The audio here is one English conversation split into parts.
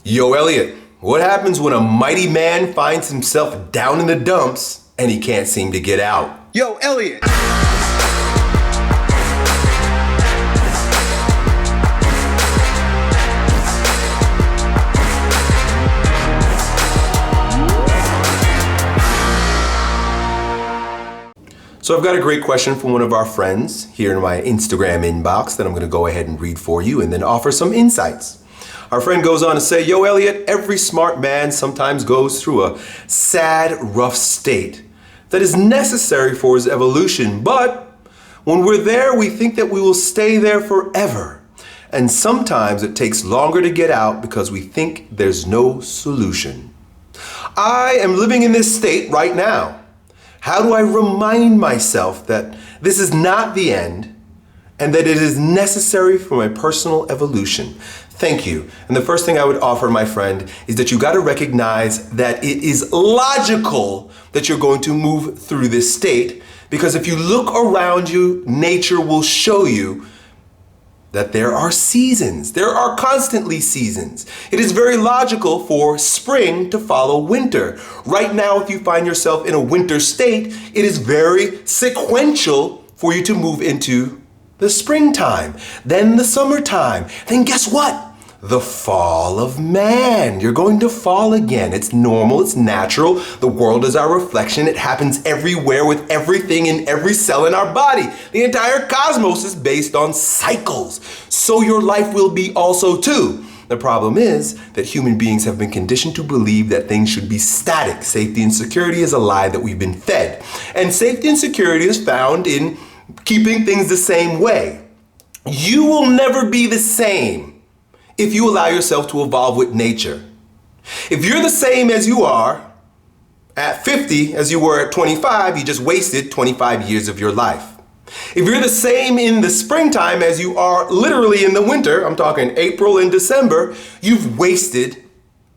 Yo, Elliot, what happens when a mighty man finds himself down in the dumps and he can't seem to get out? Yo, Elliot! So I've got a great question from one of our friends here in my Instagram inbox that I'm going to go ahead and read for you and then offer some insights. Our friend goes on to say, yo, Elliot, every smart man sometimes goes through a sad, rough state that is necessary for his evolution. But when we're there, we think that we will stay there forever. And sometimes it takes longer to get out because we think there's no solution. I am living in this state right now. How do I remind myself that this is not the end and that it is necessary for my personal evolution? Thank you. And the first thing I would offer, my friend, is that you got to recognize that it is logical that you're going to move through this state, because if you look around you, nature will show you that there are seasons. There are constantly seasons. It is very logical for spring to follow winter. Right now, if you find yourself in a winter state, it is very sequential for you to move into the springtime, then the summertime, then guess what? The fall of man. You're going to fall again. It's normal, it's natural. The world is our reflection. It happens everywhere with everything in every cell in our body. The entire cosmos is based on cycles. So your life will be also too. The problem is that human beings have been conditioned to believe that things should be static. Safety and security is a lie that we've been fed. And safety and security is found in keeping things the same way. You will never be the same if you allow yourself to evolve with nature. If you're the same as you are at 50 as you were at 25, you just wasted 25 years of your life. If you're the same in the springtime as you are literally in the winter, I'm talking April and December, you've wasted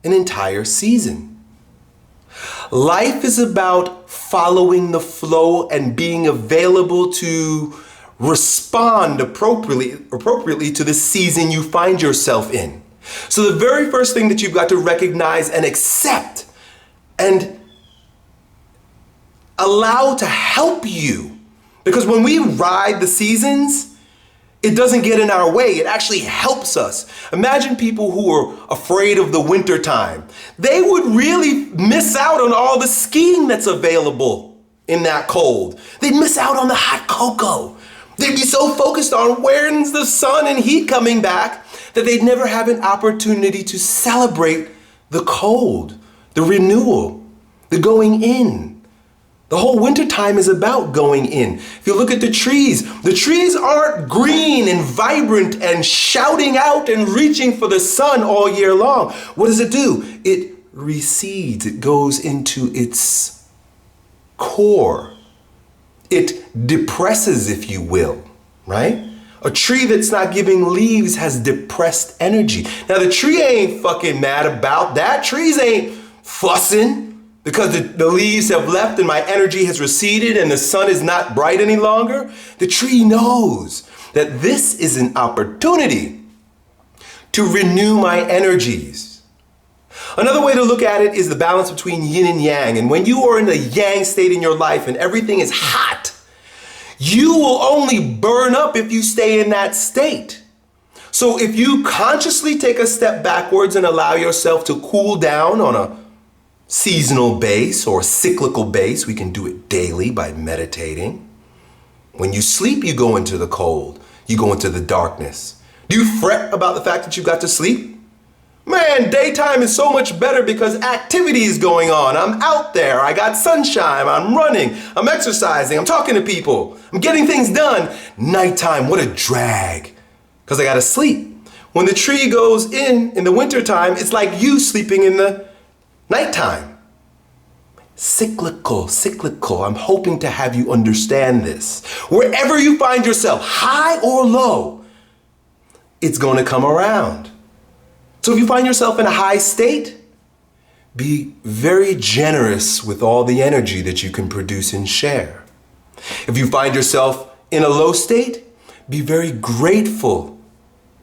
an entire season. Life is about following the flow and being available to respond appropriately to the season you find yourself in. So the very first thing that you've got to recognize and accept and allow to help you, because when we ride the seasons, it doesn't get in our way. It actually helps us. Imagine people who are afraid of the winter time. They would really miss out on all the skiing that's available in that cold. They'd miss out on the hot cocoa. They'd be so focused on when's the sun and heat coming back that they'd never have an opportunity to celebrate the cold, the renewal, the going in. The whole winter time is about going in. If you look at the trees aren't green and vibrant and shouting out and reaching for the sun all year long. What does it do? It recedes. It goes into its core. It depresses, if you will, right? A tree that's not giving leaves has depressed energy. Now the tree ain't fucking mad about that. Trees ain't fussing because the leaves have left and my energy has receded and the sun is not bright any longer. The tree knows that this is an opportunity to renew my energies. Another way to look at it is the balance between yin and yang. And when you are in the yang state in your life and everything is hot, you will only burn up if you stay in that state. So if you consciously take a step backwards and allow yourself to cool down on a seasonal base or cyclical base, we can do it daily by meditating. When you sleep, you go into the cold, you go into the darkness. Do you fret about the fact that you got to sleep? Man, daytime is so much better because activity is going on. I'm out there, I got sunshine, I'm running, I'm exercising, I'm talking to people, I'm getting things done. Nighttime, what a drag, because I gotta sleep. When the tree goes in the wintertime, it's like you sleeping in the nighttime. Cyclical. I'm hoping to have you understand this. Wherever you find yourself, high or low, it's going to come around. So if you find yourself in a high state, be very generous with all the energy that you can produce and share. If you find yourself in a low state, be very grateful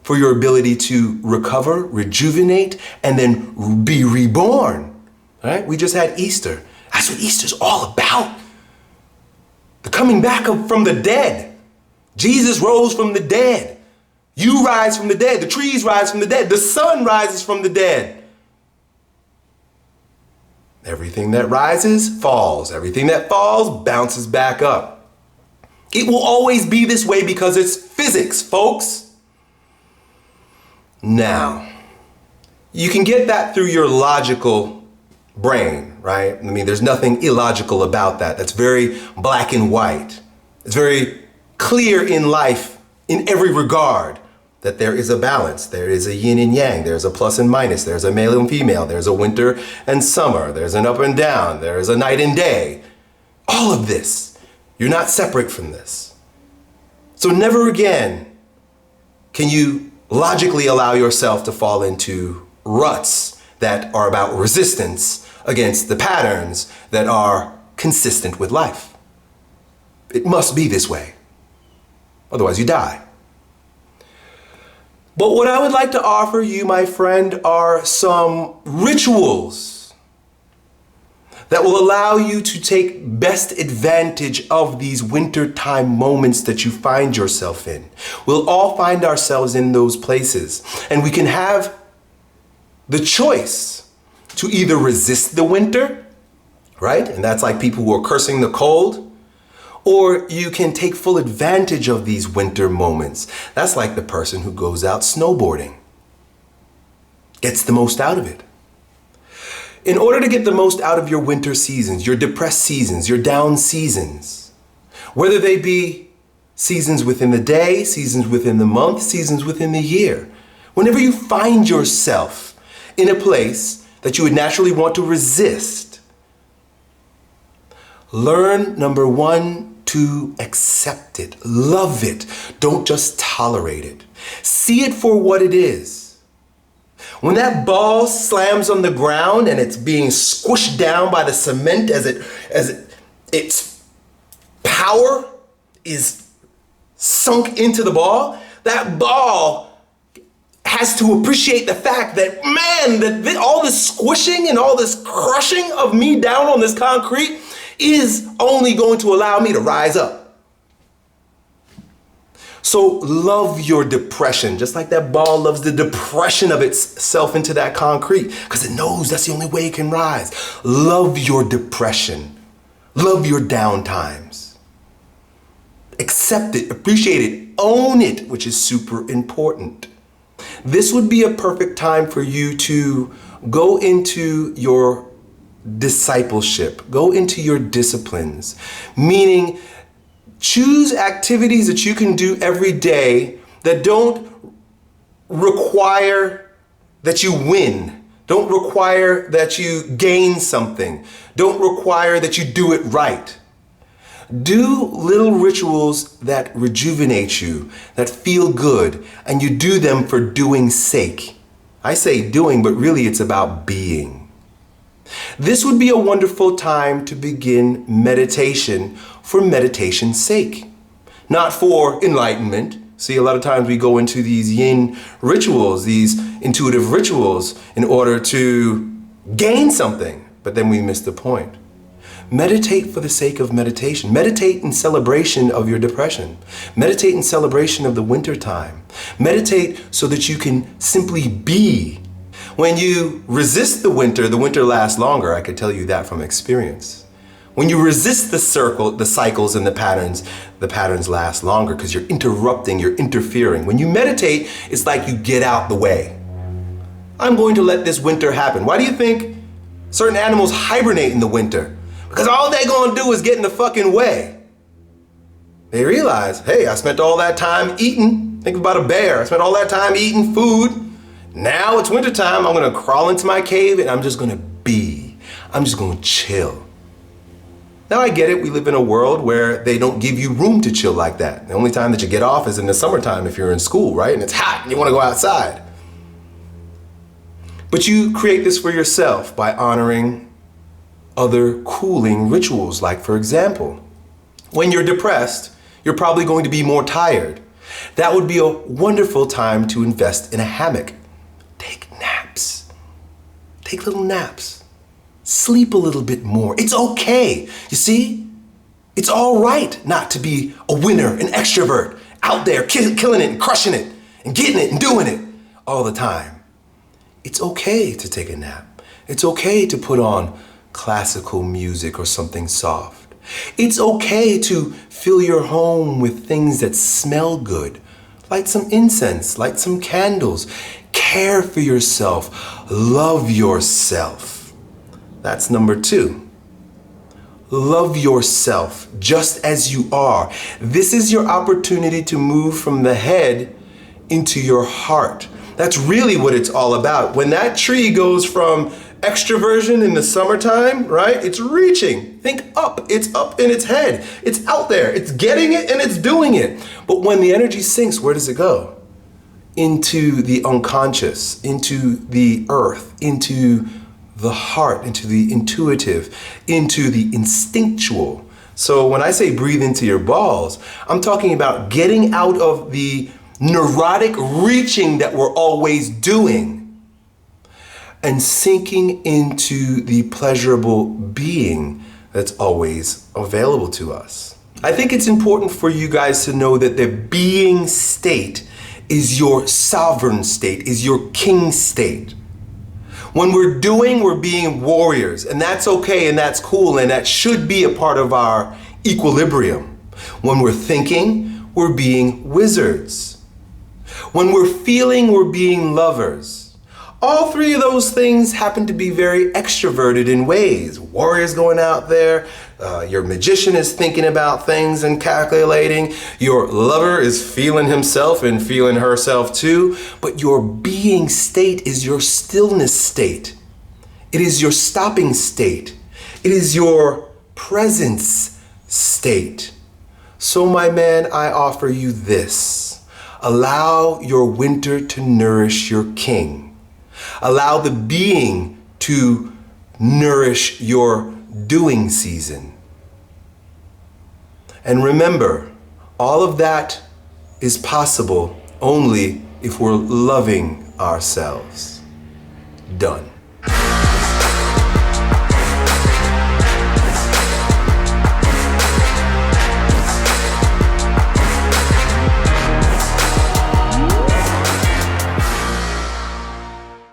for your ability to recover, rejuvenate, and then be reborn. Right? We just had Easter. That's what Easter's all about. The coming back from the dead. Jesus rose from the dead. You rise from the dead. The trees rise from the dead. The sun rises from the dead. Everything that rises falls. Everything that falls bounces back up. It will always be this way because it's physics, folks. Now, you can get that through your logical brain, right? I mean, there's nothing illogical about that. That's very black and white. It's very clear in life in every regard that there is a balance. There is a yin and yang. There's a plus and minus. There's a male and female. There's a winter and summer. There's an up and down. There's a night and day. All of this. You're not separate from this. So never again can you logically allow yourself to fall into ruts that are about resistance against the patterns that are consistent with life. It must be this way. Otherwise you die. But what I would like to offer you, my friend, are some rituals that will allow you to take best advantage of these wintertime moments that you find yourself in. We'll all find ourselves in those places, and we can have the choice to either resist the winter, right? And that's like people who are cursing the cold. Or you can take full advantage of these winter moments. That's like the person who goes out snowboarding. Gets the most out of it. In order to get the most out of your winter seasons, your depressed seasons, your down seasons, whether they be seasons within the day, seasons within the month, seasons within the year, whenever you find yourself in a place that you would naturally want to resist, learn, number one, to accept it, love it. Don't just tolerate it. See it for what it is. When that ball slams on the ground and it's being squished down by the cement as its power is sunk into the ball, that ball has to appreciate the fact that, man, that all this squishing and all this crushing of me down on this concrete is only going to allow me to rise up. So love your depression, just like that ball loves the depression of itself into that concrete, because it knows that's the only way it can rise. Love your depression. Love your down times. Accept it, appreciate it, own it, which is super important. This would be a perfect time for you to go into your discipleship, go into your disciplines, meaning choose activities that you can do every day that don't require that you win, don't require that you gain something, don't require that you do it right. Do little rituals that rejuvenate you, that feel good, and you do them for doing's sake. I say doing, but really it's about being. This would be a wonderful time to begin meditation for meditation's sake, not for enlightenment. See, a lot of times we go into these yin rituals, these intuitive rituals, in order to gain something, but then we miss the point. Meditate for the sake of meditation. Meditate in celebration of your depression. Meditate in celebration of the winter time. Meditate so that you can simply be. When you resist the winter lasts longer. I could tell you that from experience. When you resist the cycles and the patterns last longer because you're interrupting, you're interfering. When you meditate, it's like you get out the way. I'm going to let this winter happen. Why do you think certain animals hibernate in the winter? Because all they're gonna do is get in the fucking way. They realize, hey, I spent all that time eating. Think about a bear. I spent all that time eating food. Now it's wintertime, I'm gonna crawl into my cave and I'm just gonna be. I'm just gonna chill. Now I get it, we live in a world where they don't give you room to chill like that. The only time that you get off is in the summertime if you're in school, right? And it's hot and you wanna go outside. But you create this for yourself by honoring other cooling rituals. Like, for example, when you're depressed, you're probably going to be more tired. That would be a wonderful time to invest in a hammock. Take naps. Take little naps. Sleep a little bit more. It's okay. You see? It's all right not to be a winner, an extrovert, out there killing it and crushing it and getting it and doing it all the time. It's okay to take a nap. It's okay to put on classical music or something soft. It's okay to fill your home with things that smell good. Light some incense, light some candles. Care for yourself. Love yourself. That's number 2. Love yourself just as you are. This is your opportunity to move from the head into your heart. That's really what it's all about. When that tree goes from extroversion in the summertime, right? It's reaching. Think up. It's up in its head. It's out there. It's getting it and it's doing it. But when the energy sinks, where does it go? Into the unconscious, into the earth, into the heart, into the intuitive, into the instinctual. So when I say breathe into your balls, I'm talking about getting out of the neurotic reaching that we're always doing and sinking into the pleasurable being that's always available to us. I think it's important for you guys to know that the being state is your sovereign state, is your king state. When we're doing, we're being warriors, and that's okay and that's cool and that should be a part of our equilibrium. When we're thinking, we're being wizards. When we're feeling, we're being lovers. All 3 of those things happen to be very extroverted in ways. Warriors going out there, your magician is thinking about things and calculating, your lover is feeling himself and feeling herself too, but your being state is your stillness state. It is your stopping state. It is your presence state. So my man, I offer you this. Allow your winter to nourish your king. Allow the being to nourish your doing season. And remember, all of that is possible only if we're loving ourselves. Done.